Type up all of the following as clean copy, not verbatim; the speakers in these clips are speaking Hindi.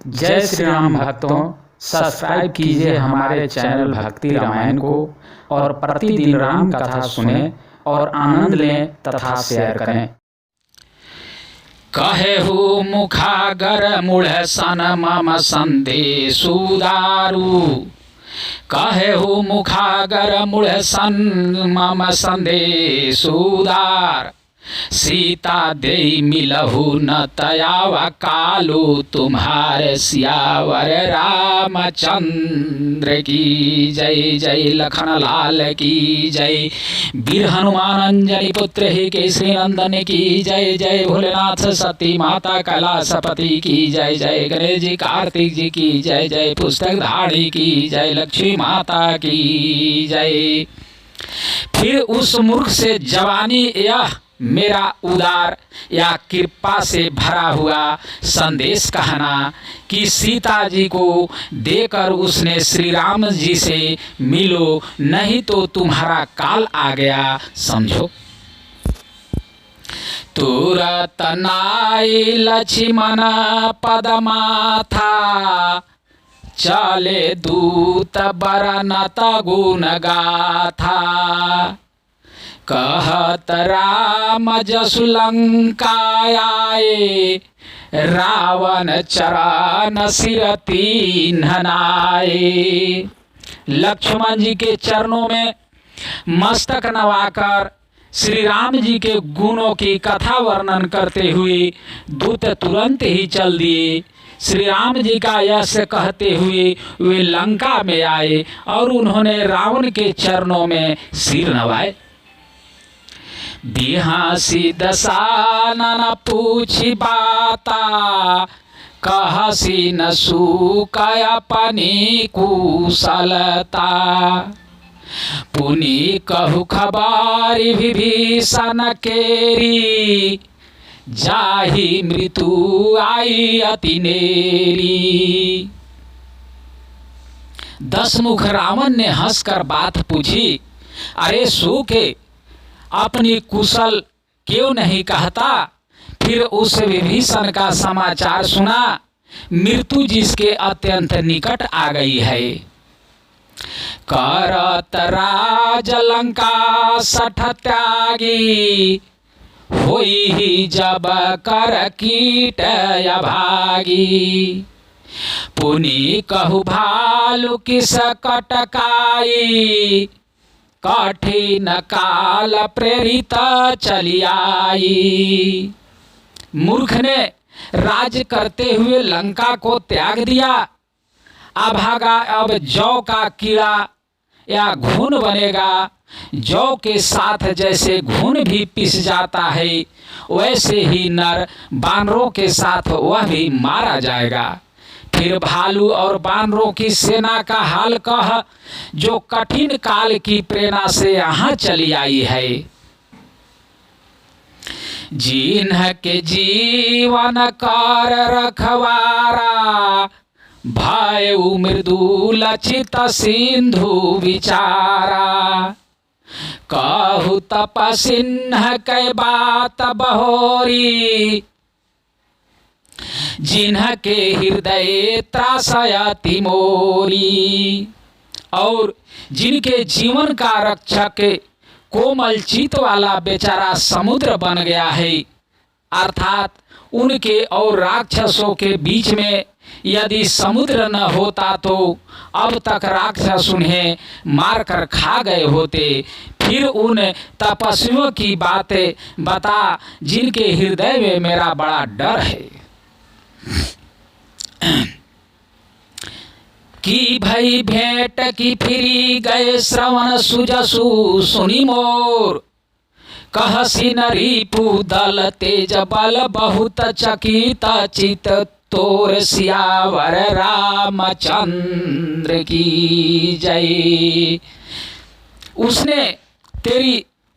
जय श्री राम भक्तों, सब्सक्राइब कीजिए हमारे चैनल भक्ति रामायण को और प्रतिदिन राम कथा सुने और आनंद लें तथा शेयर करें। कहेहु मुखागर मूढ़ सन मम संदेशु दारु। कहेहु मुखागर मूढ़ सन मम संदेशु दार। सीता देई मिलहु न तयाव कालू तुम्हारे सियावर रामचंद्र की जय। जय लखन लाल की जय। वीर हनुमान अंजनी पुत्र ही केसरी नंदन की जय। जय भोलेनाथ सती माता कैलाशपति की जय। जय गणेश जी कार्तिक जी की जय। जय पुस्तक धारी की जय। लक्ष्मी माता की जय। फिर उस मूर्ख से जवानी यह मेरा उदार या कृपा से भरा हुआ संदेश कहना कि सीता जी को देकर उसने श्री राम जी से मिलो, नहीं तो तुम्हारा काल आ गया समझो। तुरत नाई लक्ष्मण पदमाथा। चले दूत बरनत गुण गाथा। कहत राम जसु लंका आए। रावण चरण सिर तीन्हनाए। लक्ष्मण जी के चरणों में मस्तक नवाकर श्री राम जी के गुणों की कथा वर्णन करते हुए दूत तुरंत ही चल दिए। श्री राम जी का यश कहते हुए वे लंका में आए और उन्होंने रावण के चरणों में सिर नवाए। बिहासी दसानन पूछी बाता। कहसी न सुकय अपनी कुशलता। पुनि कहु खबारी विभीषण केरी। जाहि मृत्यु आई अति नेरी। दसमुख रावण ने हंसकर बात पूछी, अरे सूके अपनी कुशल क्यों नहीं कहता। फिर उस विभीषण का समाचार सुना, मृत्यु जिसके अत्यंत निकट आ गई है। करत राज लंका सठ त्यागी। होई ही जब कर कीट अभागी। पुनि कहु भालु किस कटकाई। कठिन काल प्रेरित चली आई। मूर्ख ने राज करते हुए लंका को त्याग दिया। अभागा अब जौ का कीड़ा या घुन बनेगा। जौ के साथ जैसे घुन भी पिस जाता है, वैसे ही नर बानरों के साथ वह भी मारा जाएगा। फिर भालू और बानरों की सेना का हाल कह, जो कठिन काल की प्रेरणा से यहाँ चली आई है। जिन्ह के जीवन कर रखवारा। भय मृदु लचित सिंधु विचारा। कहु तपसिन्ह कै बात बहोरी। जिन्ह के हृदय त्रासयति मोरी। और जिनके जीवन का रक्षक कोमल चित वाला बेचारा समुद्र बन गया है, अर्थात उनके और राक्षसों के बीच में यदि समुद्र न होता तो अब तक राक्षस उन्हें मारकर खा गए होते। फिर उन तपस्वियों की बातें बता जिनके हृदय में मेरा बड़ा डर है। की भई भेंट की फिरी गए श्रवण सुजसु सुनी मोर। कहसी न रिपु दल तेज बल बहुत चकित चित तोर सियावर रामचंद्र की जय। उसने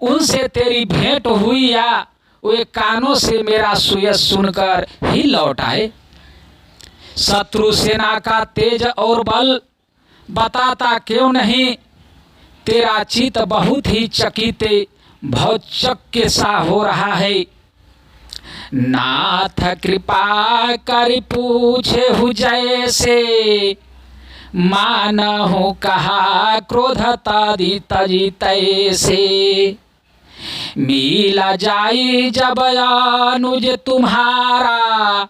उनसे तेरी भेंट हुई या वे कानों से मेरा सुयस सुनकर ही लौट आए। शत्रु सेना का तेज और बल बताता क्यों नहीं। तेरा चित बहुत ही चकित भौचक्य सा हो रहा है। नाथ कृपा कर पूछे हु जैसे, मानहु कहा क्रोध तदि तजी तैसे। मिला जाई जब अनुज तुम्हारा,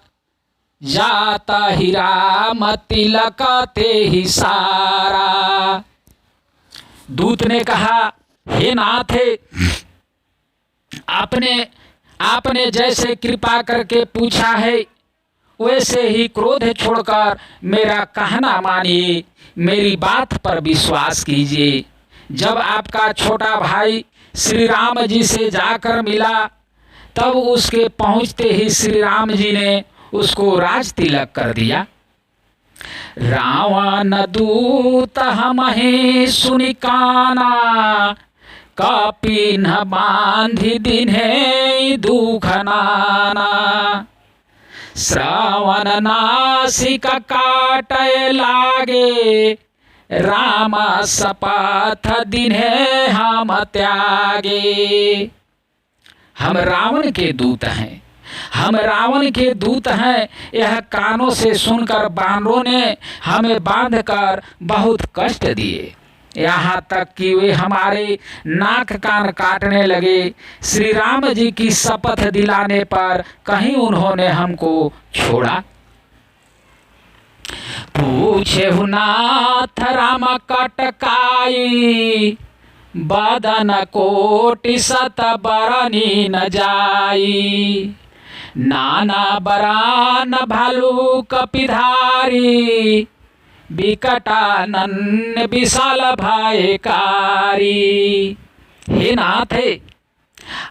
जाता ही राम तिलक ते ही सारा। दूत ने कहा, हे नाथ, आपने जैसे कृपा करके पूछा है वैसे ही क्रोध छोड़कर मेरा कहना मानिए, मेरी बात पर विश्वास कीजिए। जब आपका छोटा भाई श्री राम जी से जाकर मिला, तब उसके पहुंचते ही श्री राम जी ने उसको राज तिलक कर दिया। रावण दूत हमहि सुनि काना, कपिन बांधि दिन्हे दुख नाना। श्रावण नासिक काटय लागे, राम शपथ दिन्हे हम त्यागे। हम रावण के दूत हैं, हम रावण के दूत हैं। यह कानों से सुनकर बानरों ने हमें बांधकर बहुत कष्ट दिए, यहाँ तक कि वे हमारे नाक कान काटने लगे। श्री राम जी की शपथ दिलाने पर कहीं उन्होंने हमको छोड़ा। पूछे नाथ राम कटकाई, बदन कोटि सत बरनी न जाई। नाना बरान भालू कपिधारी, विकटानन विशाल भयकारी। हे नाथ,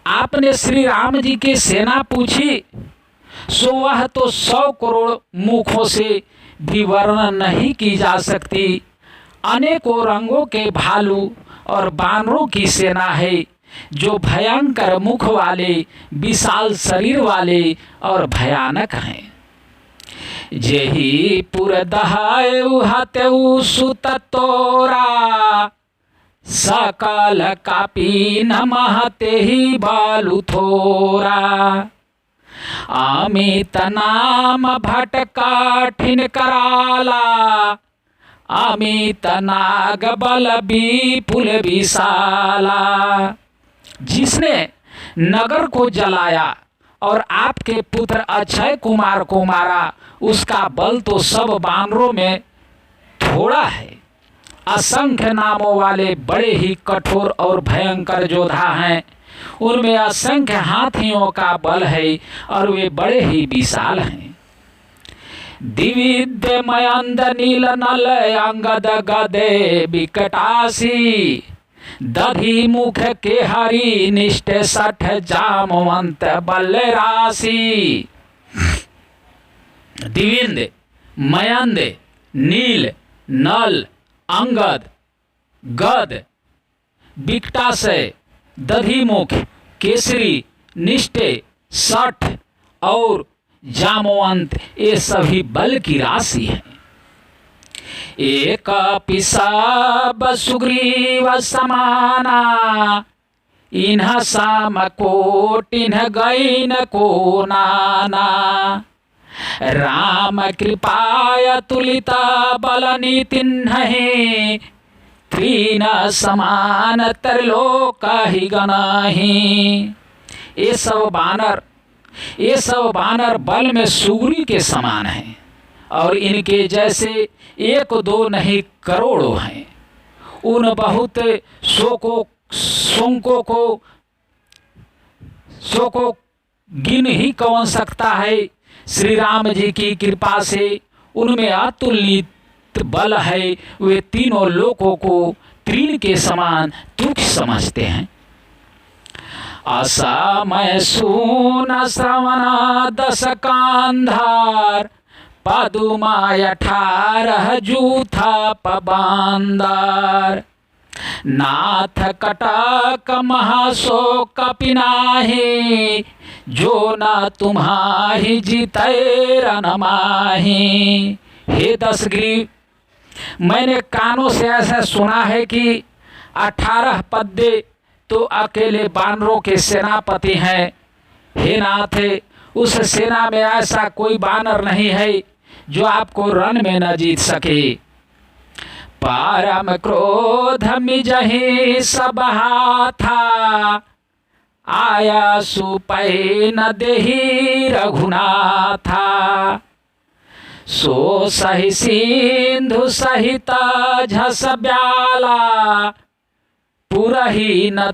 आपने श्री राम जी की सेना पूछी, सो वह तो 100 करोड़ मुखों से भी वर्णन नहीं की जा सकती। अनेकों रंगों के भालू और बानरों की सेना है, जो भयंकर मुख वाले, विशाल शरीर वाले और भयानक हैं। जेहि पुर दहायु हत्यु सुत तोरा, सकल कापी न महते ही बालु थोरा। अमित नाम भट काठिन कराला, अमित नाग बल विपुल विशाला। जिसने नगर को जलाया और आपके पुत्र अक्षय कुमार को मारा, उसका बल तो सब बानरों में थोड़ा है। असंख्य नामों वाले बड़े ही कठोर और भयंकर योद्धा हैं, उनमें असंख्य हाथियों का बल है और वे बड़े ही विशाल हैं। दिविद्य मयंद नील नल अंगद गदे विकटासी, दधि मुख के हरि निष्ठ 60 जामवंत बल राशि। दिविंद, मयंद, नील, नल, अंगद, गद, विकटाशय, दधिमुख, केसरी, निष्ठे, 60 और जामवंत, ये सभी बल की राशि है। एक पिसाब सुग्रीव समाना, इन्ह साम कोटिन्ह गैन को नाना। राम कृपाय तुलित बल नीतिन्हि, त्रीन समान त्रिलोक ही गणाहि। ये सब बानर बल में सुग्री के समान हैं और इनके जैसे 1-2 नहीं करोड़ों हैं। उन बहुत सो को गिन ही कौन सकता है। श्री राम जी की कृपा से उनमें अतुलित बल है। वे तीनों लोकों को तीन के समान तुच्छ समझते हैं। असमय सून श्रवण 10 कांधार, पदुमाय 18 जूथा पबांदार। नाथ कटक महाशोक पिनाहि, जो न तुम्हारी जीते रन माहि। हे दशग्रीव, मैंने कानों से ऐसा सुना है कि 18 पद्दे तो अकेले बानरों के सेनापति हैं। हे नाथ, उस सेना में ऐसा कोई बानर नहीं है जो आपको रण में न जीत सके। परम क्रोध मिजहि सब हाथा, आया सुपै न देहि रघुनाथा। सो सहि सिंधु सहित झस ब्याला, पुरहि न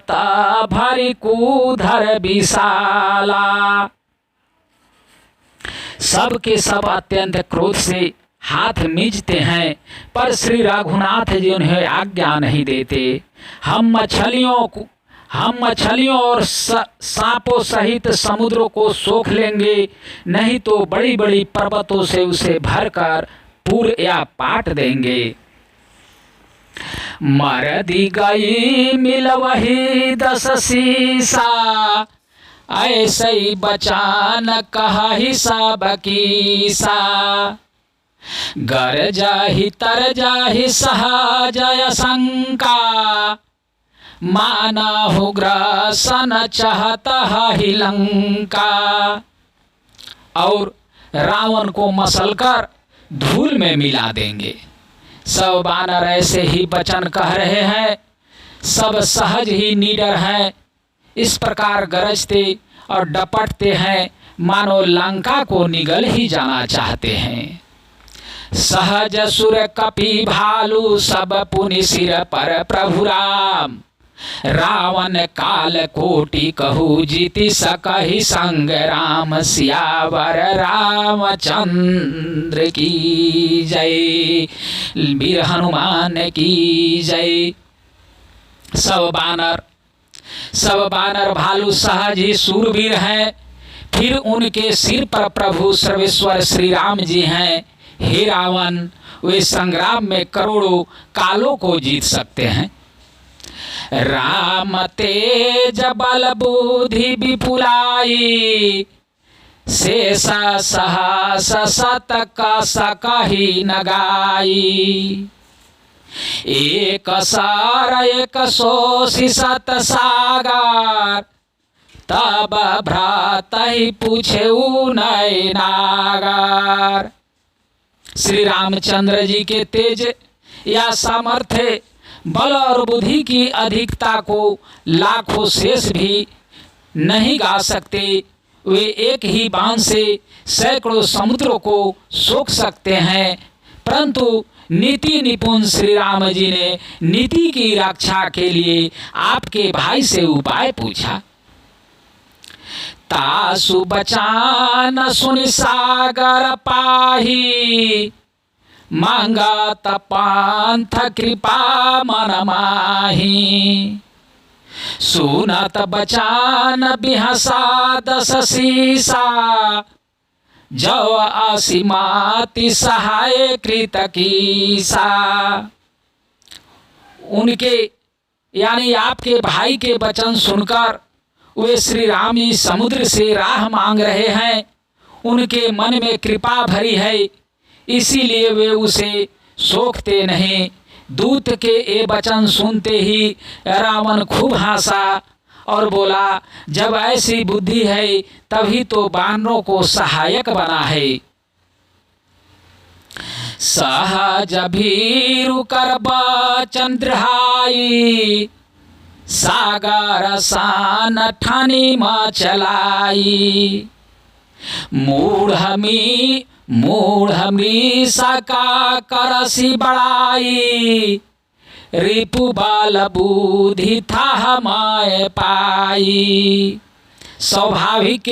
भरि कूधर विशाला। सब के सब अत्यंत क्रोध से हाथ मींचते हैं, पर श्री रघुनाथ जी उन्हें आज्ञा नहीं देते। हम मछलियों और सांपों सहित समुद्रों को सोख लेंगे, नहीं तो बड़ी बड़ी पर्वतों से उसे भरकर पूर या पाट देंगे। मरदी गई मिलवही 10 सीसा, ऐसे ही बचान कहा सब कीसा। गर जाहि तर जाहि सहजय शंका, माना हो ग्रासन चाहता ही लंका। और रावण को मसलकर धूल में मिला देंगे। सब बानर ऐसे ही वचन कह रहे हैं, सब सहज ही निडर हैं। इस प्रकार गरजते और डपटते हैं मानो लंका को निगल ही जाना चाहते हैं। सहज सुर कपि भालू सब पुनि सिर पर प्रभु राम, रावण काल कोटि कहू जीति सकहि संग राम। सियावर रामचंद्र की जय, वीर हनुमान की जय। सब बानर भालू सहज ही सूरवीर हैं। फिर उनके सिर पर प्रभु सर्वेश्वर श्री राम जी हैं। हे रावण, वे संग्राम में करोड़ों कालों को जीत सकते हैं। राम तेज बल बुद्धि विपुलाई, शेष सहस सत सकहि न गाई। एक सार एक सोषि सत सागर, तब भ्रात ही पूछे नय नागर। श्री रामचंद्र जी के तेज या सामर्थ्य, बल और बुद्धि की अधिकता को लाखों शेष भी नहीं गा सकते। वे एक ही बाण से सैकड़ों समुद्रों को सोख सकते हैं। परंतु नीति निपुण श्री राम जी ने नीति की रक्षा के लिए आपके भाई से उपाय पूछा। तासु बचान सुनि सागर पाही, मांगा तपांथ कृपा मन माही। सुनत बचान बिहसा 10 सीसा, जव असीमाति सहाय कृत कीसा। उनके यानी आपके भाई के वचन सुनकर वे श्री राम जी समुद्र से राह मांग रहे हैं। उनके मन में कृपा भरी है, इसीलिए वे उसे सोखते नहीं। दूत के ये वचन सुनते ही रावण खूब हंसा और बोला, जब ऐसी बुद्धि है तभी तो बानरों को सहायक बना है। सहज भीरु कर बचन दृढ़ाई, सागर सान ठानी म चलाई। मूढ़ मृषा का करसी बड़ाई, रिपु बाल बुद्धि था माय पाई। स्वाभाविक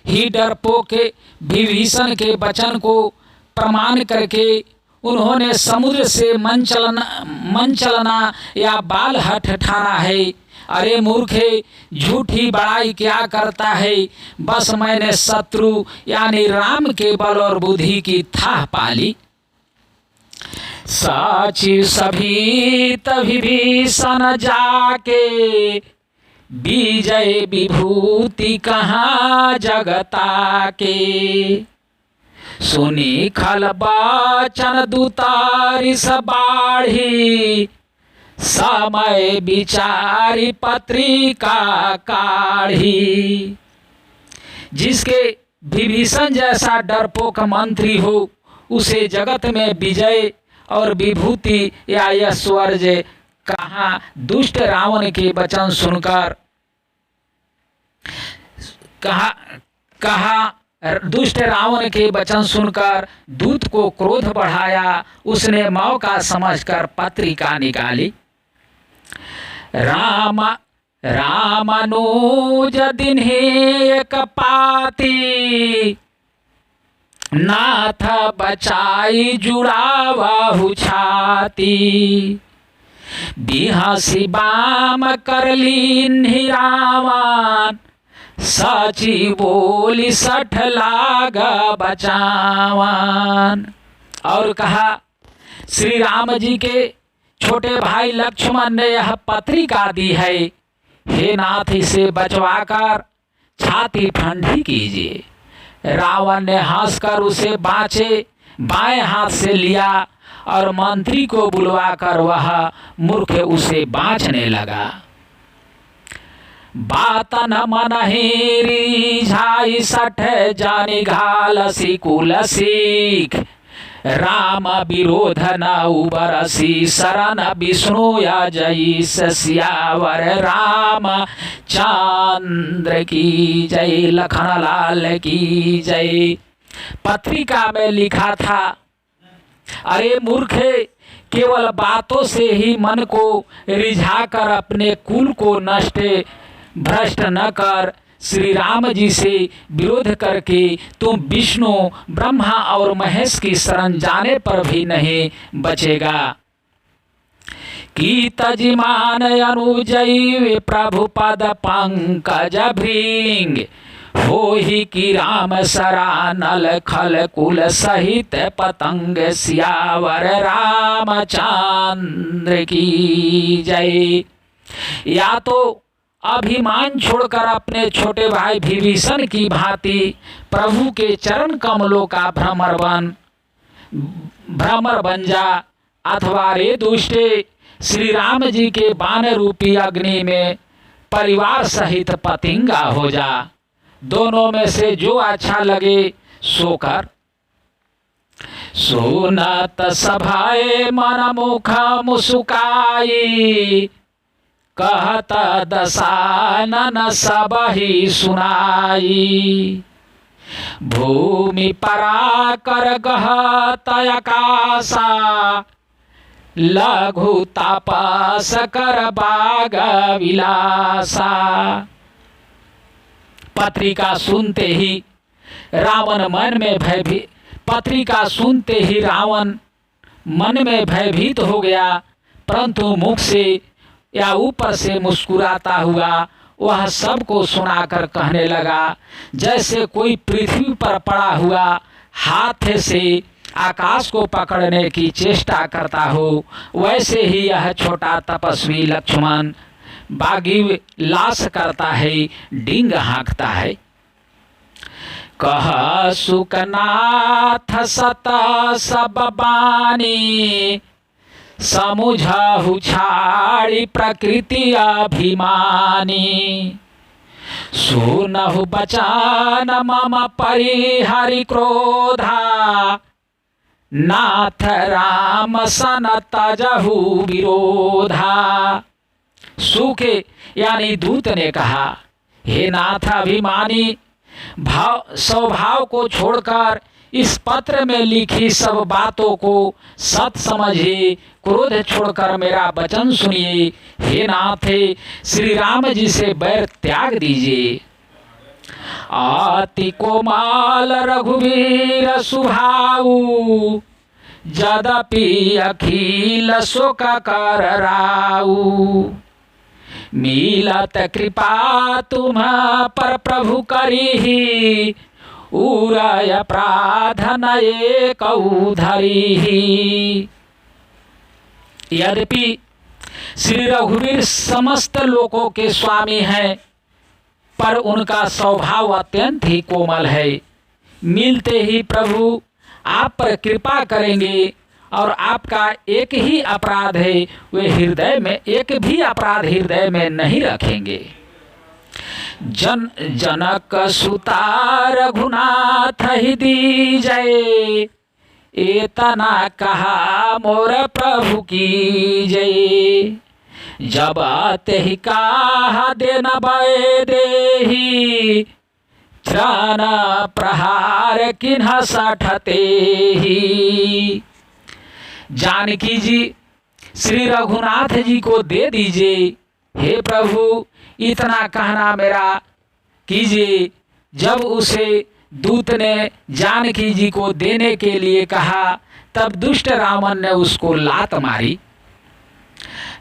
ही डरपोक के विभीषण के वचन को प्रमाण करके उन्होंने समुद्र से मन चलना या बाल हठ ठाना है। अरे मूर्खे, झूठी बड़ाई क्या करता है। बस मैंने शत्रु यानी राम के बल और बुद्धि की थाह पाली। साची सभी तभी भीषण जाके, विजय विभूति कहाँ जगता के। सुनी खल बचन दूतारी बाढ़ी, समय विचारी पत्रिका काढ़ी। जिसके विभीषण जैसा डरपोक मंत्री हो, उसे जगत में विजय और विभूति या ऐश्वर्य कहाँ। दुष्ट रावण के वचन सुनकर कहा दुष्ट रावण के वचन सुनकर दूत को क्रोध बढ़ाया। उसने मौका समझकर पत्रिका निकाली। रामानुज दिन्हे एक पाती, नाथ बचाई जुड़ावहु छाती। बिहसी बाम करलीन्हि रावण, सची बोली सठ लाग बचावन। और कहा, श्री राम जी के छोटे भाई लक्ष्मण ने यह पत्रिका दी है, हे नाथ इसे बचवाकर छाती ठंडी कीजिए। रावण ने हंसकर उसे बाएं हाथ से लिया और मंत्री को बुलवाकर वह मूर्ख उसे बाँचने लगा। बात न मनहि रिझाई सठ जानि घालसी कुल सीख। राम विरोध न उबरसी शरण विष्णु या जय सियावर राम चंद्र की जय, लखन लाल की जय। पत्रिका में लिखा था, अरे मूर्खे, केवल बातों से ही मन को रिझाकर अपने कुल को भ्रष्ट न कर। श्री राम जी से विरोध करके तुम विष्णु, ब्रह्मा और महेश की शरण जाने पर भी नहीं बचेगा। की तजिमान अनुजय प्रभु पद पंकज भृंग, हो ही की राम सरानल खल कुल सहित पतंग सियावर रामचंद्र की जय। या तो अभिमान छोड़कर अपने छोटे भाई विभीषण की भांति प्रभु के चरण कमलों का भ्रमर बन जा, अथवा रे दुष्टे श्री राम जी के बाण रूपी अग्नि में परिवार सहित पतिंगा हो जा। दोनों में से जो अच्छा लगे सो कर। सुनत सभाए मन मुख मुस्काई, कहत दशानन सब ही सुनाई। भूमि पराकर गहत आकाशा, लघु तापस कर बाग विलासा। पत्रिका सुनते ही रावण मन में भयभीत हो गया, परंतु मुख से या ऊपर से मुस्कुराता हुआ वह सबको सुनाकर कहने लगा, जैसे कोई पृथ्वी पर पड़ा हुआ हाथ से आकाश को पकड़ने की चेष्टा करता हो, वैसे ही यह छोटा तपस्वी लक्ष्मण बागी लाश करता है, डींग हाँकता है। कह सुकनाथ सत सब बानी, समुझहु छाड़ी प्रकृति अभिमानी। सुनहु बचन मम परिहरि क्रोधा, नाथ राम सन तजहु विरोधा। सूखे यानी दूत ने कहा, हे नाथ अभिमानी, स्वभाव को छोड़कर इस पत्र में लिखी सब बातों को सत समझिए, क्रोध छोड़कर मेरा वचन सुनिए। हे नाथ, श्री राम जी से बैर त्याग दीजिए। अति कोमल रघुवीर सुभाऊ, यद्यपि अखिल शोक कर राऊ। मिलत कृपा तुम पर प्रभु करिहि, उरय प्रार्थना एक धरिहि। यद्यपि श्री रघुवीर समस्त लोकों के स्वामी हैं, पर उनका स्वभाव अत्यंत ही कोमल है। मिलते ही प्रभु आप पर कृपा करेंगे और आपका एक ही अपराध है, वे एक भी अपराध हृदय में नहीं रखेंगे। जनक सुता रघुनाथ ही दीजय, एतना कहा मोर प्रभु की जय। जब तेहि कहा देन भय देहि, त्राण प्रहार किन्ह सठते ही। जानकी जी श्री रघुनाथ जी को दे दीजिए, हे प्रभु इतना कहना मेरा कीजिए। जब उसे दूत ने जानकी जी को देने के लिए कहा, तब दुष्ट रावण ने उसको लात मारी।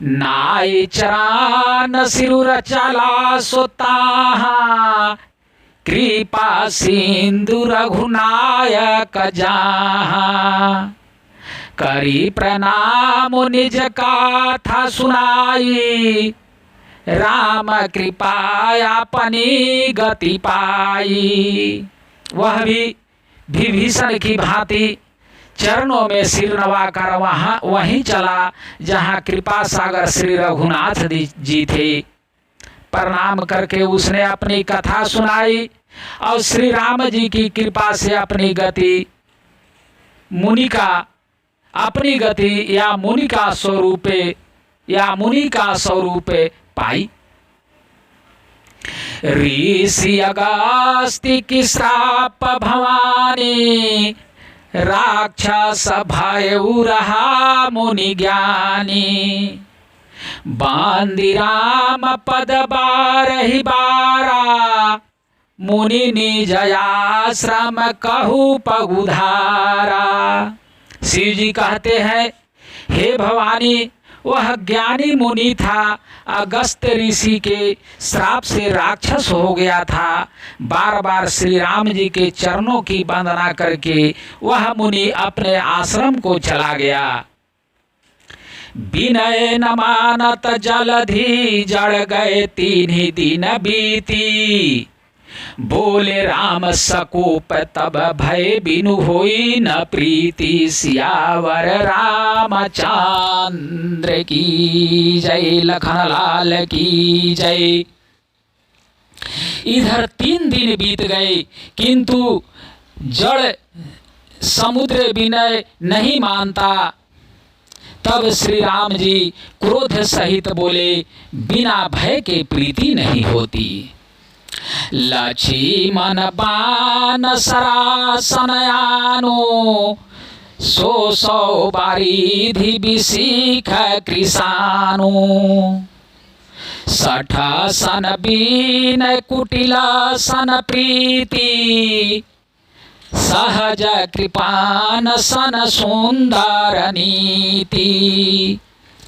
नाई चरान सिरुर चला सोताहा, कृपा सिंधु रघुनायक जाहा। करी प्रणाम निज गाथा सुनाई, राम कृपा अपनी गति पाई। वह भी विभीषण की भांति चरणों में सिर नवाकर वहीं चला जहाँ कृपा सागर श्री रघुनाथ जी थे। प्रणाम करके उसने अपनी कथा सुनाई और श्री राम जी की कृपा से अपनी गति या मुनि का स्वरूप पाई। ऋषि अगस्त्य की श्राप भवानी, राक्षस भयउ रहा मुनि ज्ञानी। बांदी राम पद बारहि बारा, मुनि निज आश्रम कहु पगुधारा। शिव जी कहते हैं, हे भवानी वह ज्ञानी मुनि था, अगस्त्य ऋषि के श्राप से राक्षस हो गया था। बार बार श्री राम जी के चरणों की वंदना करके वह मुनि अपने आश्रम को चला गया। विनय न मानत जलधि जड़ गए 3 दिन बीती, बोले राम सकोप तब भय बिनु होई न प्रीति। सियावर रामचंद्र की जय, लखन लाल की जय। इधर 3 दिन बीत गए, किंतु जड़ समुद्र विनय नहीं मानता। तब श्री राम जी क्रोध सहित बोले, बिना भय के प्रीति नहीं होती। लक्ष्मण बाण सरासनयानो, 100 बारिधि विशिख कृशानु। 60 सन बीन कुटिल सन प्रीति, सहज कृपान सन सुंदर नीति।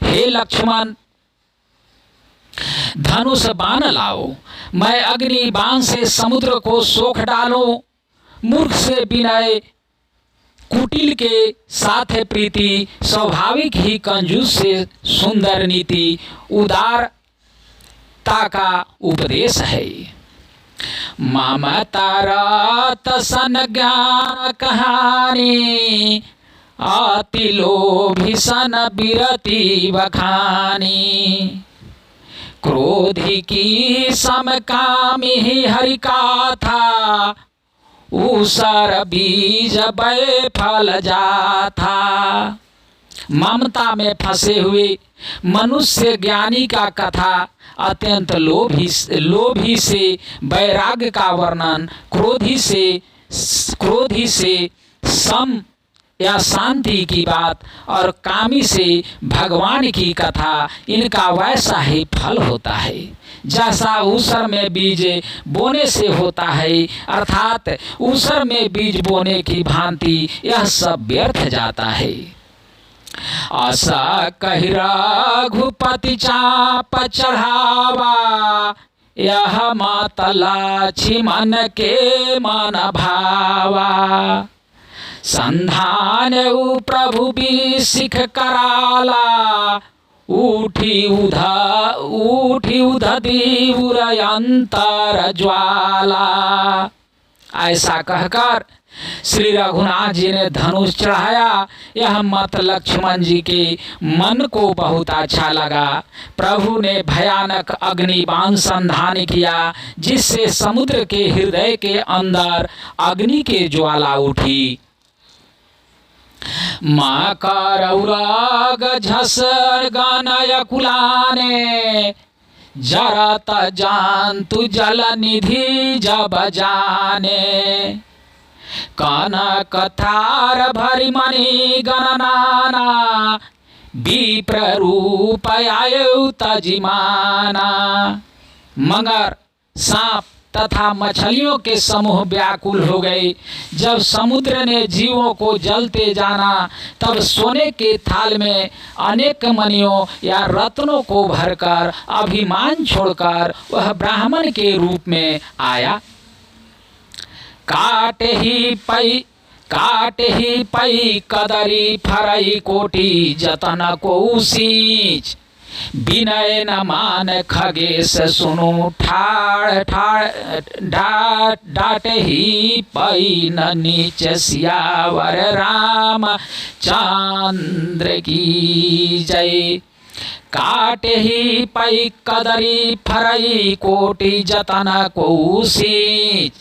हे लक्ष्मण धनुष बाण लाओ, मैं अग्नि बाण से समुद्र को सोख डालूं। मूर्ख से विनय, कुटिल के साथ है प्रीति, स्वाभाविक ही कंजूस से सुंदर नीति। उदारता का उपदेश है। ममता रत सन ज्ञान कहानी, अति लोभी सन बिरति बखानी। क्रोधी की समकामी ही हरि का था, उसर बीज बय फल जाथा। ममता में फंसे हुए मनुष्य ज्ञानी का कथा, अत्यंत लोभी से वैराग्य का वर्णन, क्रोधी से सम या शांति की बात, और कामी से भगवान की कथा, इनका वैसा ही फल होता है जैसा ऊसर में बीज बोने से होता है। अर्थात ऊसर में बीज बोने की भांति यह सब व्यर्थ जाता है। आशा कहि रघुपति चाप चढ़ावा, यह मातला छिमन के मन भावा। संधान प्रभु भी सिख कराला, उठी उधा दीउर अंतर ज्वाला। ऐसा कहकर श्री रघुनाथ जी ने धनुष चढ़ाया। यह मत लक्ष्मण जी के मन को बहुत अच्छा लगा। प्रभु ने भयानक अग्निबाण संधान किया, जिससे समुद्र के हृदय के अंदर अग्नि के ज्वाला उठी। मकरौरग झसर गनय कुलाने, जरत जान्तु जल निधि जब जाने। कनक थार भरि मणि गणनाना, विप्र रूप आयु तजिमाना। मगर, सांप तथा मछलियों के समूह व्याकुल हो गए। जब समुद्र ने जीवों को जलते जाना, तब सोने के थाल में अनेक मणियों या रत्नों को भरकर अभिमान छोड़कर वह ब्राह्मण के रूप में आया। काटे ही पई कदरी फरई कोटि जतन को सींच। विनय न मान खगेश सुनु ठाड़ डाटे ही पई न नीच सियावर राम चंद्र की जय। काटे ही पई कदरी फरई कोटि जतन को सींच।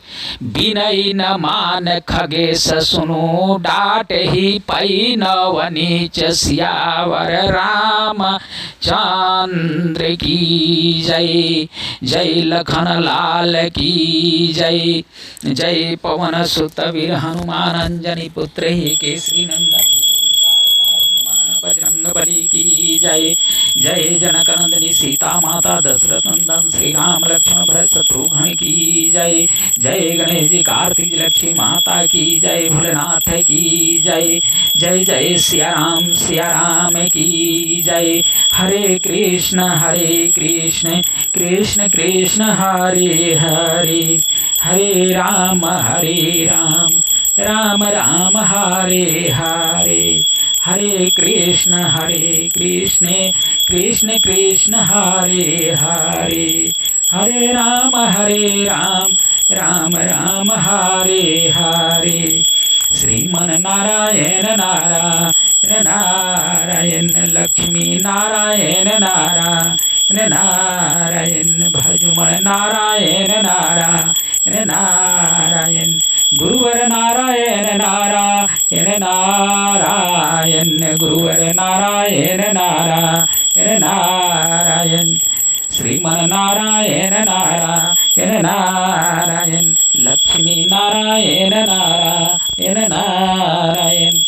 विनय न मान खगेश सुनु डाटे ही पई नव नीच सियावर राम चंद्र की जय। जय लखन लाल की जय। जय पवन सुत वीर हनुमान अंजनी पुत्र ही केसरी नंदन बजरंग बली की जय। जय जनक नंदिनी सीता माता दशरथ नंदन श्री राम लक्ष्मण भरत शत्रुघ्न की जय। जय गणेश जी कार्तिक लक्ष्मी माता की जय। भोलेनाथ की जय। जय जय सिया राम की जय। हरे कृष्ण कृष्ण कृष्ण हरे हरे, हरे राम राम राम हरे हरे, हरे कृष्ण कृष्ण कृष्ण हरे हरे, हरे राम राम राम हरे हरे। श्रीमन नारायण नारायण नारायण, लक्ष्मी नारायण नारायण नारायण, भजुमन नारायण नारायण नारायण, गुरुवर नारायण नारायण नारायण, गुरुवर नारायण नारायण नारायण। श्रीमन नारायण नारायण नारायण, लक्ष्मी नारायण नारायण नारायण,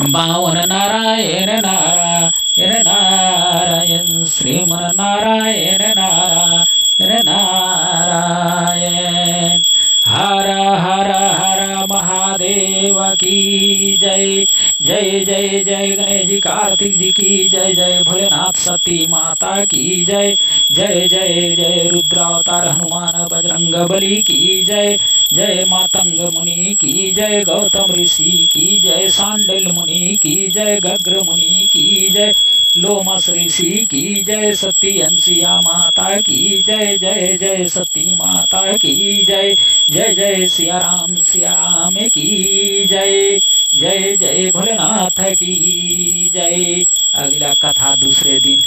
बावन नारायण नारायण नारायण, श्रीमन नारायण नारायण नारायण। हर हर हर महादेव की जय। जय जय जय गणेश जी कार्तिक जी की जय। जय भोलेनाथ सती माता की जय। जय जय जय रुद्रावतार हनुमान बजरंग बली की जय। जय मातंग मुनि की जय। गौतम ऋषि की जय। सांडिल मुनि की जय। गग्र मुनि की जय। लोमस ऋषि की जय। सती अंशिया माता की जय। जय जय सती माता की जय। जय जय सिया राम की जय। जय जय भोलेनाथ की जय। अगला कथा दूसरे दिन।